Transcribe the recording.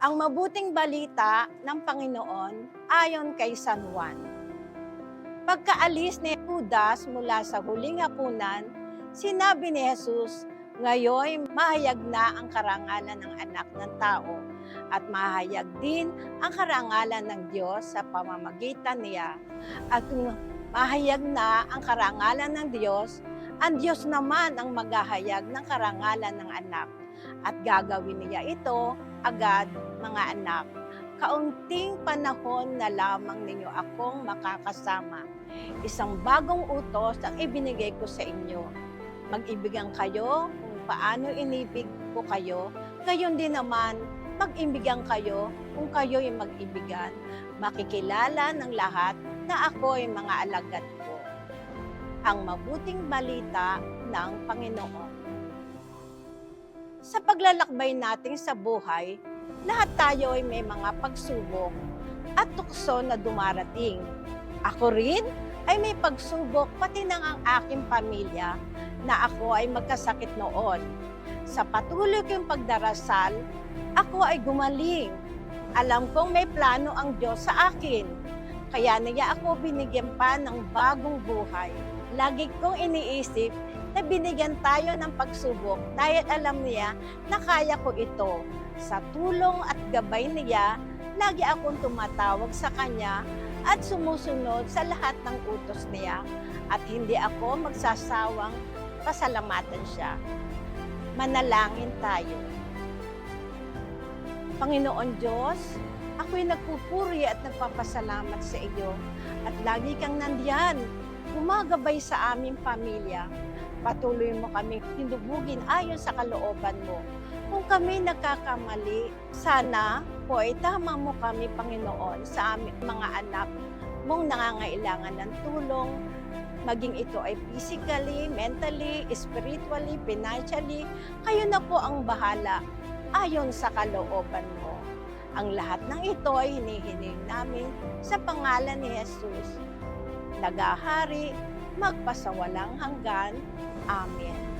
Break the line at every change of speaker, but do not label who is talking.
Ang mabuting balita ng Panginoon ayon kay San Juan. Pagkaalis ni Judas mula sa huling hapunan, sinabi ni Jesus, "Ngayon mahayag na ang karangalan ng Anak ng Tao at mahayag din ang karangalan ng Diyos sa pamamagitan niya. At kung mahayag na ang karangalan ng Diyos, ang Diyos naman ang maghahayag ng karangalan ng Anak. At gagawin niya ito agad, mga anak. Kaunting panahon na lamang ninyo akong makakasama. Isang bagong utos ang ibinigay ko sa inyo. Mag-ibigan kayo kung paano inibig ko kayo. Gayon din naman, mag-ibigan kayo kung kayo'y mag-ibigan. Makikilala ng lahat na ako'y mga alagad ko." Ang mabuting balita ng Panginoon. Sa paglalakbay natin sa buhay, lahat tayo ay may mga pagsubok at tukso na dumarating. Ako rin ay may pagsubok pati ng ang aking pamilya na ako ay magkasakit noon. Sa patuloy kong pagdarasal, ako ay gumaling. Alam kong may plano ang Diyos sa akin, kaya niya ako binigyan pa ng bagong buhay. Lagi kong iniisip na binigyan tayo ng pagsubok dahil alam niya na kaya ko ito. Sa tulong at gabay niya, lagi akong tumatawag sa kanya at sumusunod sa lahat ng utos niya at hindi ako magsasawang pasalamatan siya. Manalangin tayo. Panginoon Diyos, ako'y nagpupuri at nagpapasalamat sa iyo at lagi kang nandiyan, gumagabay sa aming pamilya. Patuloy mo kami tinubugin ayon sa kalooban mo. Kung kami nagkakamali, sana po ay tama mo kami, Panginoon, sa aming mga anak mong nangangailangan ng tulong, maging ito ay physically, mentally, spiritually, financially. Kayo na po ang bahala ayon sa kalooban mo. Ang lahat ng ito ay hinihiling namin sa pangalan ni Jesus, nagahari, magpasawalang hanggan. Amen.